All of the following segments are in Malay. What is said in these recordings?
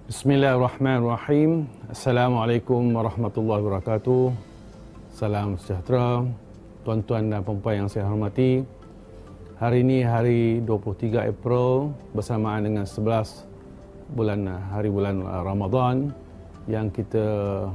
Bismillahirrahmanirrahim. Assalamualaikum warahmatullahi wabarakatuh. Salam sejahtera tuan-tuan dan puan-puan yang saya hormati. Hari ini hari 23 April bersamaan dengan 11 hari bulan Ramadan yang kita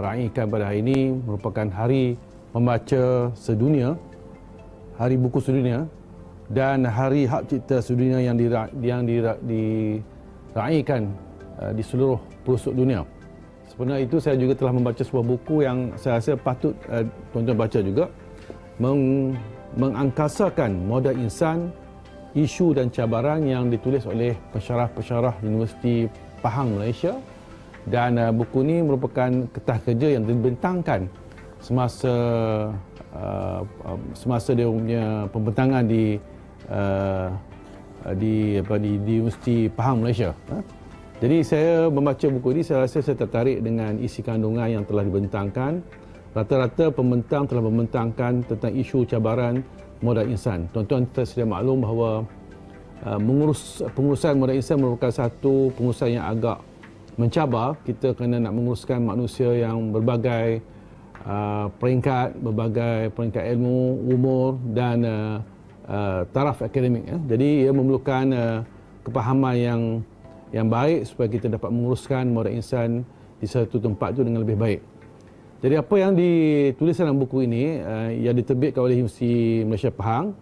raikan pada hari ini merupakan hari membaca sedunia, hari buku sedunia dan hari hak cipta sedunia yang diraikan di seluruh pelosok dunia. Sebenarnya itu saya juga telah membaca sebuah buku yang saya rasa patut tuan-tuan baca juga, mengangkasakan modal insan, isu dan cabaran, yang ditulis oleh pensyarah-pensyarah Universiti Pahang, Malaysia. Dan buku ini merupakan kertas kerja yang dibentangkan semasa dia punya pembentangan di Universiti Pahang, Malaysia. Jadi saya membaca buku ini, saya rasa saya tertarik dengan isi kandungan yang telah dibentangkan. Rata-rata pembentang telah membentangkan tentang isu cabaran modal insan. Tuan-tuan sedia maklum bahawa pengurusan modal insan merupakan satu pengurusan yang agak mencabar. Kita kena nak menguruskan manusia yang berbagai peringkat ilmu, umur dan taraf akademik. Jadi ia memerlukan kepahaman yang baik supaya kita dapat menguruskan modal insan di satu tempat itu dengan lebih baik. Jadi apa yang ditulis dalam buku ini yang diterbitkan oleh Universiti Malaysia Pahang,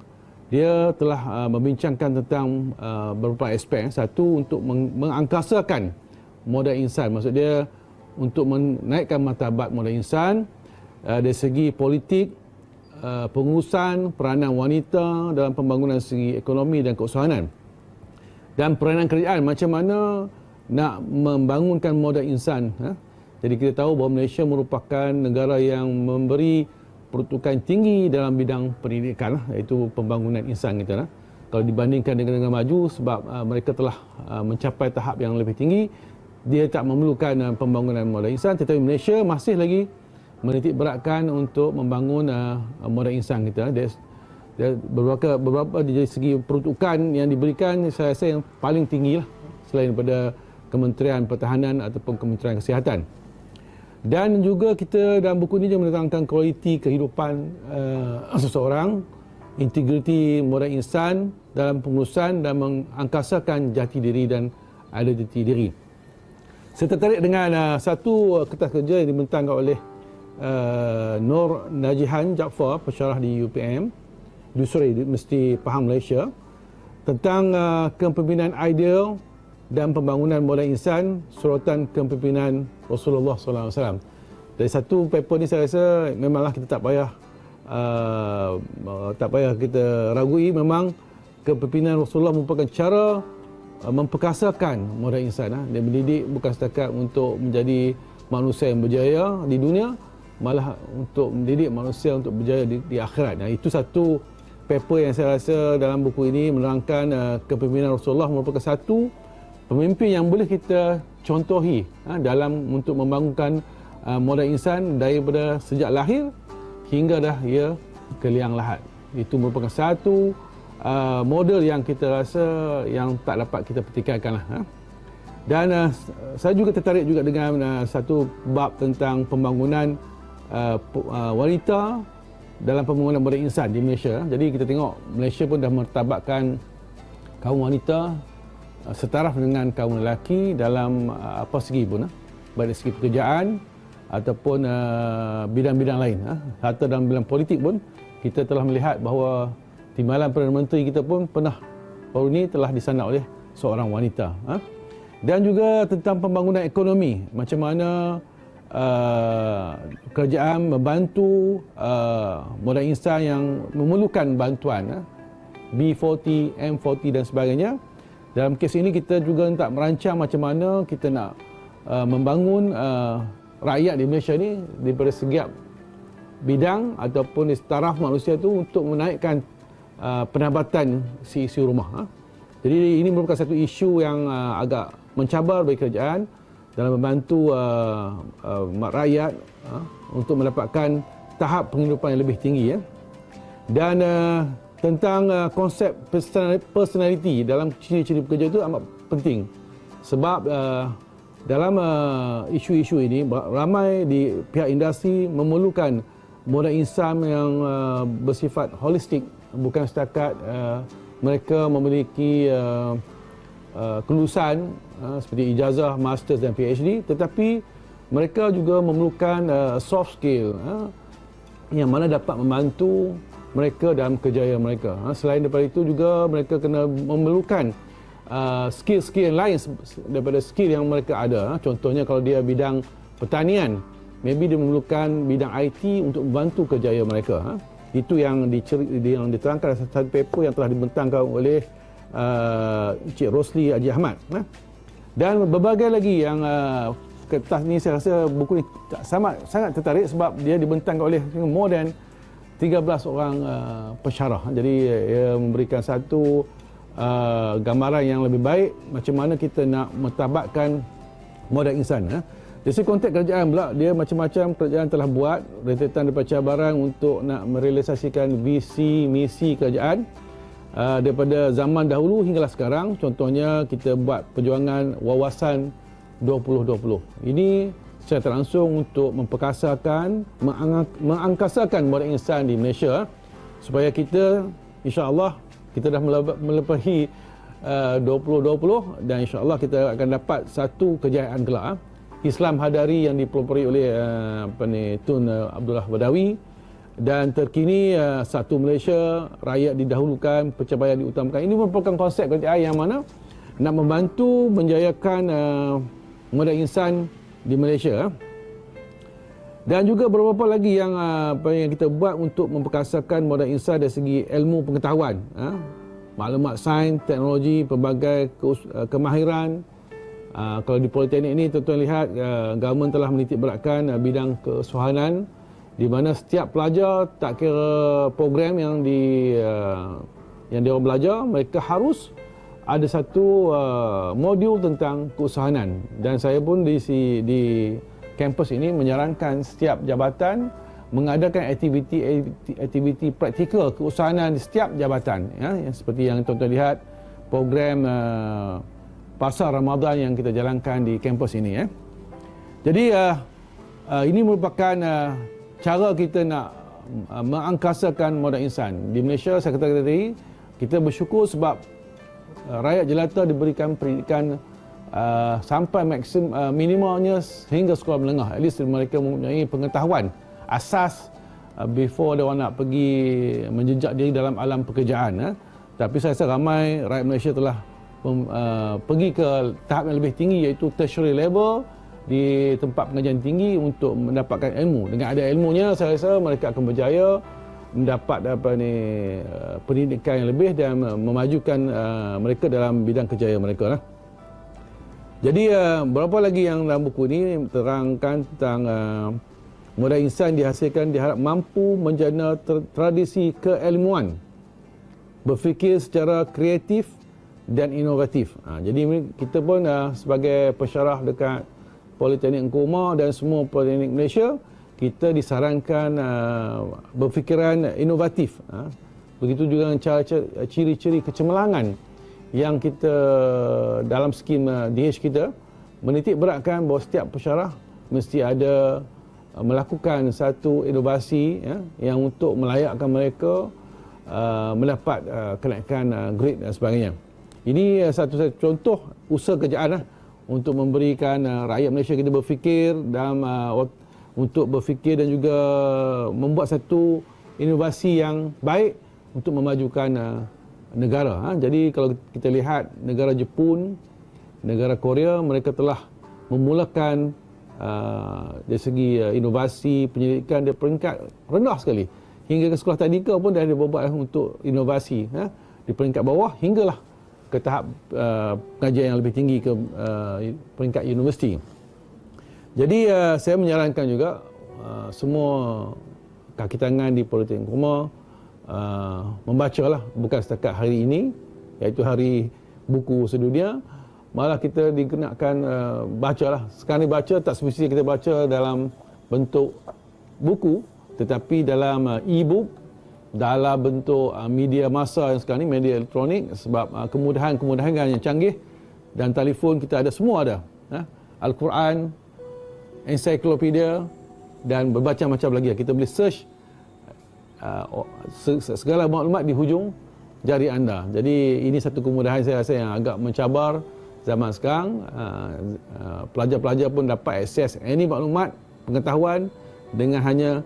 dia telah membincangkan tentang beberapa aspek. Satu, untuk mengangkasakan modal insan, maksud dia untuk menaikkan martabat modal insan dari segi politik, pengurusan, peranan wanita dalam pembangunan segi ekonomi dan keusahawanan, dan peranan kerajaan macam mana nak membangunkan modal insan. Jadi kita tahu bahawa Malaysia merupakan negara yang memberi peruntukan tinggi dalam bidang pendidikan, iaitu pembangunan insan kita. Kalau dibandingkan dengan negara maju, sebab mereka telah mencapai tahap yang lebih tinggi, dia tak memerlukan pembangunan modal insan. Tetapi Malaysia masih lagi menitik beratkan untuk membangun modal insan kita. Beberapa dari segi peruntukan yang diberikan, saya rasa yang paling tinggi lah selain daripada Kementerian Pertahanan ataupun Kementerian Kesihatan. Dan juga kita dalam buku ini juga menerangkan kualiti kehidupan seseorang, integriti modal insan dalam pengurusan dan mengangkasakan jati diri dan identiti diri. Saya tertarik dengan satu kertas kerja yang dibentangkan oleh Nur Najihan Jaafar, pensyarah di UPM, di Universiti Pahang, Malaysia, tentang kepimpinan ideal dan pembangunan modal insan, sorotan kepimpinan Rasulullah SAW. Dari satu paper ni saya rasa memanglah kita tak payah kita ragui, memang kepimpinan Rasulullah merupakan cara memperkasakan modal insan. Dia mendidik bukan setakat untuk menjadi manusia yang berjaya di dunia, malah untuk mendidik manusia untuk berjaya di akhirat. Itu satu paper yang saya rasa dalam buku ini menerangkan kepimpinan Rasulullah merupakan satu pemimpin yang boleh kita contohi dalam untuk membangunkan modal insan daripada sejak lahir hingga dah ia ke liang lahat. Itu merupakan satu model yang kita rasa yang tak dapat kita petikaikanlah. Dan saya juga tertarik juga dengan satu bab tentang pembangunan wanita dalam pembangunan modal insan di Malaysia. Jadi kita tengok Malaysia pun dah mertabatkan kaum wanita setaraf dengan kaum lelaki dalam apa segi pun, baik dari segi pekerjaan ataupun bidang-bidang lain. Hatta dalam bidang politik pun kita telah melihat bahawa timbalan Perdana Menteri kita pun pernah baru ini telah disandak oleh seorang wanita. Dan juga tentang pembangunan ekonomi, macam mana kerajaan membantu modal insan yang memerlukan bantuan, B40, M40 dan sebagainya. Dalam kes ini kita juga nak merancang macam mana kita nak membangun rakyat di Malaysia ni daripada setiap bidang ataupun taraf manusia itu untuk menaikkan pendapatan si rumah. Jadi ini merupakan satu isu yang agak mencabar bagi kerajaan dalam membantu rakyat untuk mendapatkan tahap penghidupan yang lebih tinggi. Dan tentang konsep personality dalam ciri-ciri pekerja itu amat penting. sebab dalam isu-isu ini ramai di pihak industri memerlukan modal insan yang bersifat holistik, bukan setakat mereka memiliki kelulusan seperti ijazah, masters dan PhD, tetapi mereka juga memerlukan soft skill yang mana dapat membantu mereka dalam kejayaan mereka. Selain daripada itu juga mereka kena memerlukan skill-skill yang lain daripada skill yang mereka ada. Contohnya kalau dia bidang pertanian, maybe dia memerlukan bidang IT untuk membantu kejayaan mereka. Itu yang diterangkan dalam satu paper yang telah dibentangkan oleh Encik Rosli Haji Ahmad. Dan berbagai lagi yang kertas ni, saya rasa buku ni sangat tertarik sebab dia dibentangkan oleh more than 13 orang pensyarah. Jadi ia memberikan satu gambaran yang lebih baik macam mana kita nak mentabakkan modal insan. Dari segi konteks kerajaan pula, dia macam-macam kerajaan telah buat rentetan daripada cabaran untuk nak merealisasikan visi misi kerajaan daripada zaman dahulu hinggalah sekarang. Contohnya kita buat perjuangan wawasan 2020. Ini secara langsung untuk memperkasakan, mengangkasakan modal insan di Malaysia supaya kita, insya-Allah, kita dah melebihi 2020 dan insya-Allah kita akan dapat satu kejayaan kelak. Islam Hadari yang dipelopori oleh Tun Abdullah Badawi, dan terkini satu Malaysia, rakyat didahulukan, pencapaian diutamakan. Ini merupakan konsep kerajaan yang mana nak membantu menjayakan modal insan di Malaysia. Dan juga beberapa lagi yang yang kita buat untuk memperkasakan modal insan dari segi ilmu pengetahuan, maklumat sains, teknologi, pelbagai kemahiran. Kalau di Politeknik ini tuan-tuan lihat government telah menitik beratkan bidang kesuhanan, di mana setiap pelajar, tak kira program yang dia orang belajar, mereka harus ada satu modul tentang keusahanan. Dan saya pun di kampus ini menyarankan setiap jabatan mengadakan aktiviti praktikal keusahanan di setiap jabatan, yang seperti yang tuan-tuan lihat program Pasar Ramadan yang kita jalankan di kampus ini. Jadi ini merupakan cara kita nak mengangkasakan modal insan. Di Malaysia, saya katakan tadi, kita bersyukur sebab rakyat jelata diberikan pendidikan sampai minimalnya sehingga sekolah menengah. At least mereka mempunyai pengetahuan asas before dia orang nak pergi menjejak diri dalam alam pekerjaan. Tapi saya rasa ramai rakyat Malaysia telah pergi ke tahap yang lebih tinggi, iaitu tertiary level di tempat pengajian tinggi untuk mendapatkan ilmu. Dengan ada ilmunya, saya rasa mereka akan berjaya mendapat pendidikan yang lebih dan memajukan mereka dalam bidang kejayaan mereka. Jadi berapa lagi yang dalam buku ini terangkan tentang modal insan dihasilkan diharap mampu menjana tradisi keilmuan, berfikir secara kreatif dan inovatif. Jadi kita pun sebagai pensyarah dekat Politeknik Engku Umar dan semua Politeknik Malaysia, kita disarankan berfikiran inovatif. Begitu juga dengan ciri-ciri kecemerlangan yang kita dalam skim DH kita menitik beratkan bahawa setiap pensyarah mesti ada melakukan satu inovasi yang untuk melayakkan mereka mendapat kenaikan grade dan sebagainya. Ini satu contoh usaha kerajaan untuk memberikan rakyat Malaysia kita berfikir dalam untuk berfikir dan juga membuat satu inovasi yang baik untuk memajukan negara. Jadi kalau kita lihat negara Jepun, negara Korea, mereka telah memulakan dari segi inovasi penyelidikan dia peringkat rendah sekali. Hingga ke sekolah tadika pun dah ada berbuat untuk inovasi di peringkat bawah hinggalah ke tahap pengajian yang lebih tinggi ke peringkat universiti. Jadi saya menyarankan juga semua kaki tangan di Politeknik Umar membacalah, bukan setakat hari ini iaitu hari buku sedunia, malah kita dikenakan bacalah. Sekarang ni baca tak semestinya kita baca dalam bentuk buku, tetapi dalam e-book, dalam bentuk media massa yang sekarang ni, media elektronik, sebab kemudahan yang canggih dan telefon kita ada, semua ada. Al-Quran, ensiklopedia dan bermacam-macam lagi. Kita boleh search segala maklumat di hujung jari anda. Jadi ini satu kemudahan saya rasa yang agak mencabar zaman sekarang. Pelajar-pelajar pun dapat akses any maklumat, pengetahuan dengan hanya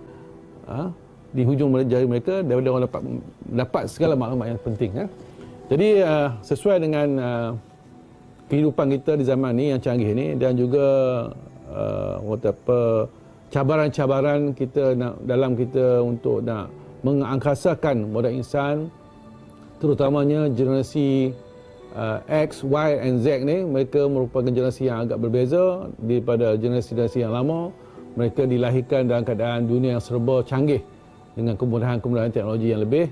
di hujung jari mereka, daripada orang dapat segala maklumat yang penting. Jadi sesuai dengan kehidupan kita di zaman ni yang canggih ni, dan juga cabaran-cabaran kita dalam kita untuk nak mengangkasakan modal insan, terutamanya generasi X, Y and Z ni, mereka merupakan generasi yang agak berbeza daripada generasi-generasi yang lama. Mereka dilahirkan dalam keadaan dunia yang serba canggih dengan kemudahan-kemudahan teknologi yang lebih.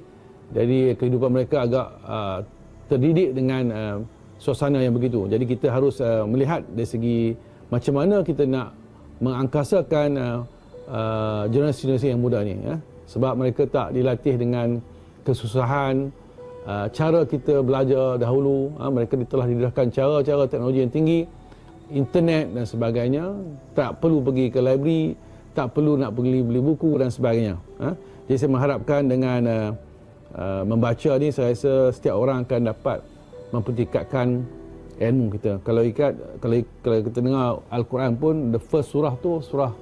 Jadi kehidupan mereka agak terdidik dengan suasana yang begitu. Jadi kita harus melihat dari segi macam mana kita nak mengangkasakan generasi-generasi yang muda ni. Sebab mereka tak dilatih dengan kesusahan, cara kita belajar dahulu. Mereka telah didedahkan cara-cara teknologi yang tinggi, internet dan sebagainya. Tak perlu pergi ke library, tak perlu nak pergi beli buku dan sebagainya. Jadi saya mengharapkan dengan membaca ni, saya rasa setiap orang akan dapat mempertingkatkan ilmu kita. Kalau kita dengar Al-Quran pun, the first surah tu surah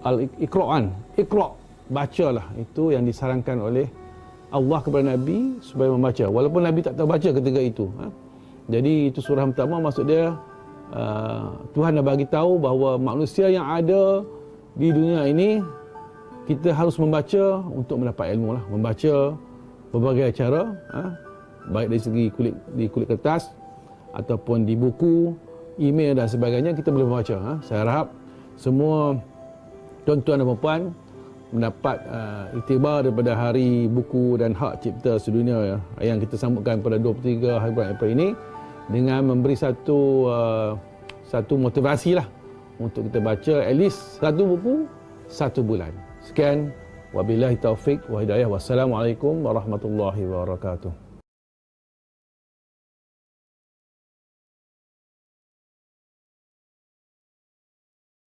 Al-Iqra'. Iqra', bacalah. Itu yang disarankan oleh Allah kepada Nabi supaya membaca, walaupun Nabi tak tahu baca ketika itu. Jadi itu surah pertama, maksud dia Tuhan dah bagi tahu bahawa manusia yang ada di dunia ini, kita harus membaca untuk mendapat ilmu lah. Membaca berbagai cara, baik dari segi kulit kertas ataupun di buku, email dan sebagainya, kita boleh membaca. Saya harap semua tuan-tuan dan puan mendapat iktibar daripada Hari Buku dan Hak Cipta Sedunia yang kita sambutkan pada 23 hari bulan April ini, dengan memberi satu motivasi lah untuk kita baca at least satu buku satu bulan. Sekian, wabillahi taufik wa hidayah. Wassalamualaikum warahmatullahi wabarakatuh.